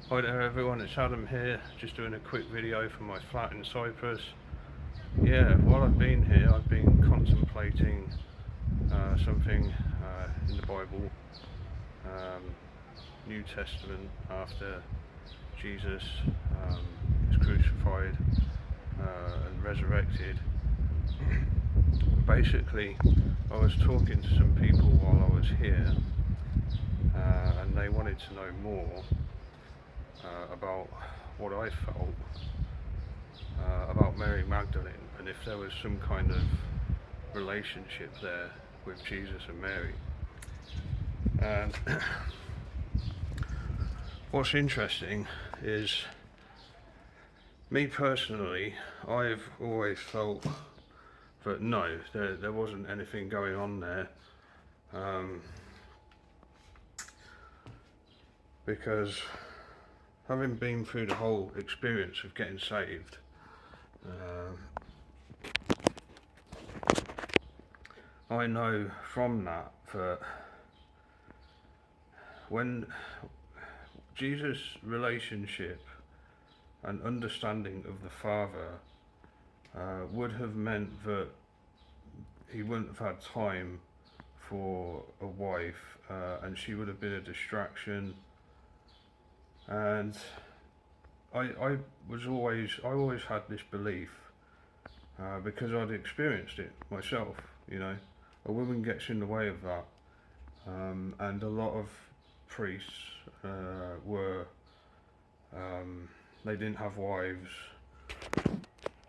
Hi there everyone, it's Adam here, just doing a quick video from my flat in Cyprus. Yeah, while I've been here, I've been contemplating something in the Bible, um, New Testament, after Jesus was crucified and resurrected. Basically, I was talking to some people while I was here, and they wanted to know more about what I felt about Mary Magdalene, and if there was some kind of relationship there with Jesus and Mary. And what's interesting is, me personally, I've always felt that no, there wasn't anything going on there, because having been through the whole experience of getting saved, I know from that when Jesus' relationship and understanding of the Father would have meant that he wouldn't have had time for a wife, and she would have been a distraction. And I always had this belief, because I'd experienced it myself, a woman gets in the way of that, and a lot of priests were, they didn't have wives.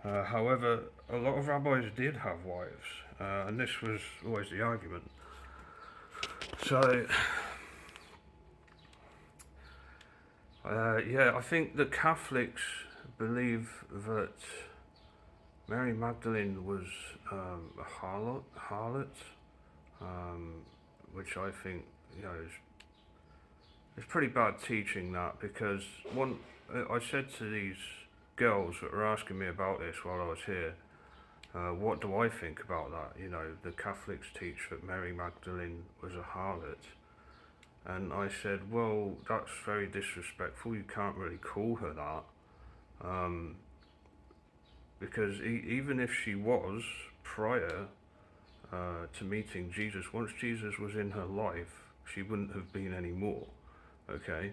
However, a lot of rabbis did have wives, and this was always the argument. So, yeah, I think the Catholics believe that Mary Magdalene was a harlot, which I think, is pretty bad teaching, that, because I said to these girls that were asking me about this while I was here, what do I think about that? The Catholics teach that Mary Magdalene was a harlot. And I said, well, that's very disrespectful. You can't really call her that. Because even if she was, prior to meeting Jesus, once Jesus was in her life, she wouldn't have been anymore. Okay?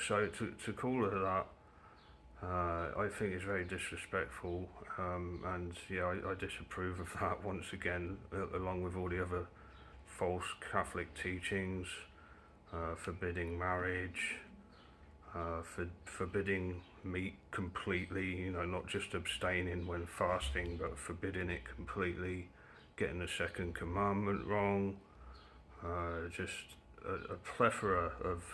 So to call her that, I think is very disrespectful, and yeah, I disapprove of that once again, along with all the other false Catholic teachings, forbidding marriage, forbidding meat completely, not just abstaining when fasting, but forbidding it completely, getting the second commandment wrong, just a plethora of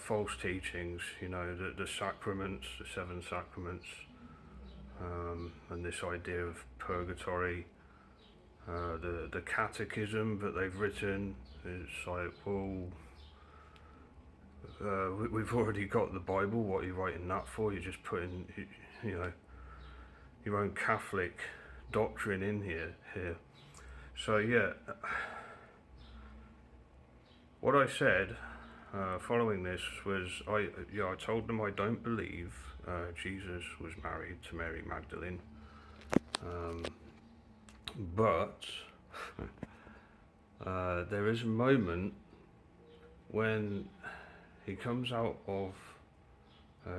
false teachings, the sacraments, the 7 sacraments, and this idea of purgatory, the catechism that they've written. It's like, well, we've already got the Bible. What are you writing that for? You're just putting, your own Catholic doctrine in here. So yeah, what I said following this was, I told them I don't believe Jesus was married to Mary Magdalene, but there is a moment when he comes out of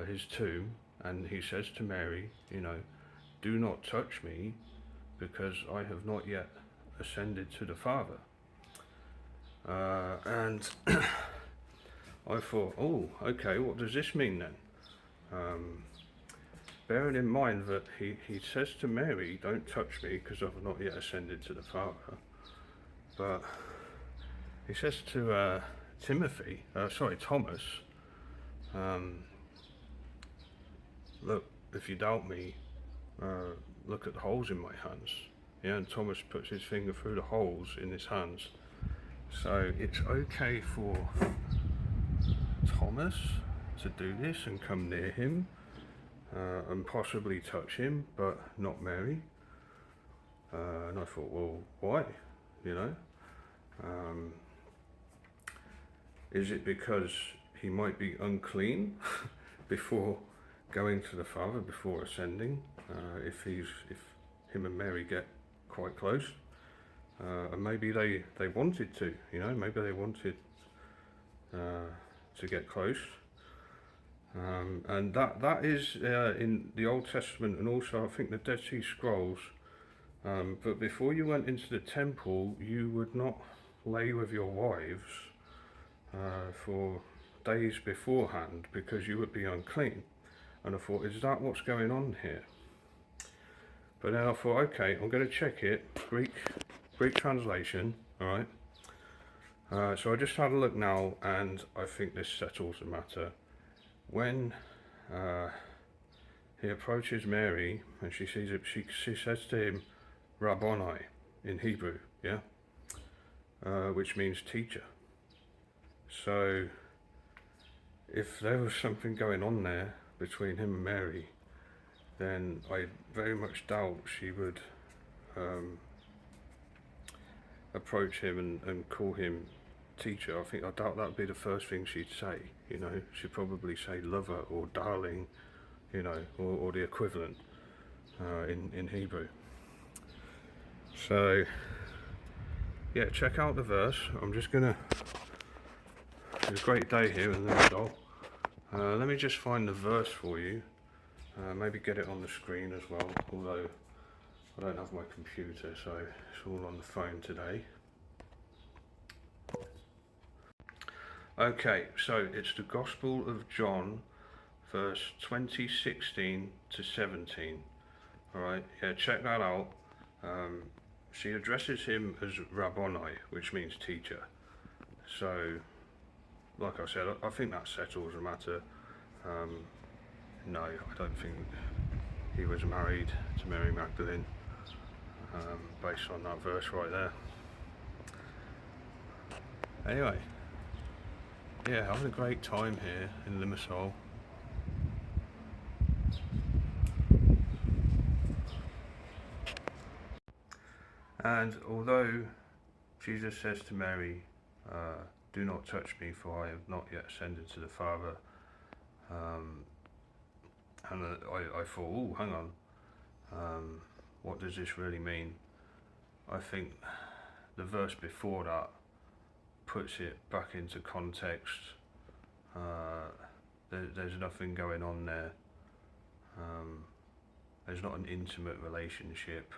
his tomb and he says to Mary, do not touch me, because I have not yet ascended to the Father. And I thought, oh, okay, what does this mean then? Bearing in mind that he says to Mary, don't touch me because I've not yet ascended to the Father. But he says to Thomas, look, if you doubt me, look at the holes in my hands. Yeah, and Thomas puts his finger through the holes in his hands. So it's okay for Thomas to do this and come near him and possibly touch him, but not Mary. And I thought, well, why? Is it because he might be unclean before going to the Father, before ascending, if him and Mary get quite close. And maybe they wanted to, maybe they wanted to get close. And that is in the Old Testament, and also I think the Dead Sea Scrolls. But before you went into the temple, you would not lay with your wives for days beforehand, because you would be unclean. And I thought, is that what's going on here? But then I thought, okay, I'm going to check it, Greek translation, alright. So I just had a look now, and I think this settles the matter. When he approaches Mary and she sees it, she says to him, Rabboni in Hebrew, yeah, which means teacher. So if there was something going on there between him and Mary, then I very much doubt she would approach him and call him teacher. I doubt that would be the first thing she'd say. She'd probably say lover or darling, or the equivalent in Hebrew. So yeah, check out the verse. It's a great day here in Liverpool. Let me just find the verse for you. Maybe get it on the screen as well, although I don't have my computer, so it's all on the phone today. Okay, so it's the Gospel of John, verse 20:16 to 17. Alright, yeah, check that out. She addresses him as Rabboni, which means teacher. So, like I said, I think that settles the matter. No, I don't think he was married to Mary Magdalene, based on that verse right there. Anyway, yeah, having a great time here in Limassol. And although Jesus says to Mary, do not touch me, for I have not yet ascended to the Father, and I thought, oh, hang on, what does this really mean? I think the verse before that puts it back into context. There's nothing going on there. There's not an intimate relationship,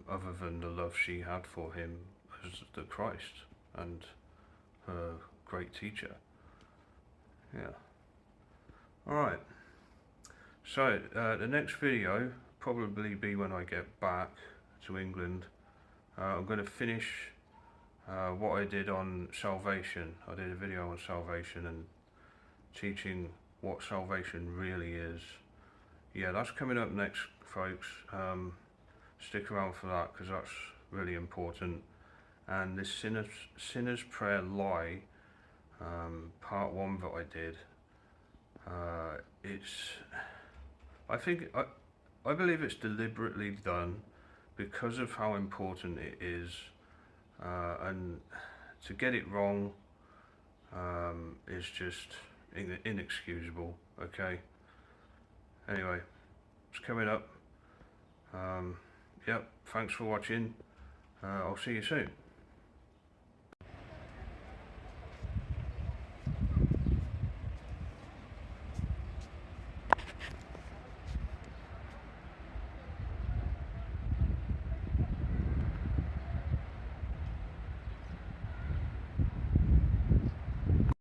other than the love she had for him as the Christ and her great teacher. Yeah. Alright, so the next video probably be when I get back to England. I'm going to finish what I did on salvation. I did a video on salvation and teaching what salvation really is. Yeah, that's coming up next, folks. Stick around for that, because that's really important. And this sinner's prayer lie, part 1 that I did, I believe it's deliberately done because of how important it is, and to get it wrong is just inexcusable. Okay, anyway, it's coming up. Yep, thanks for watching. I'll see you soon.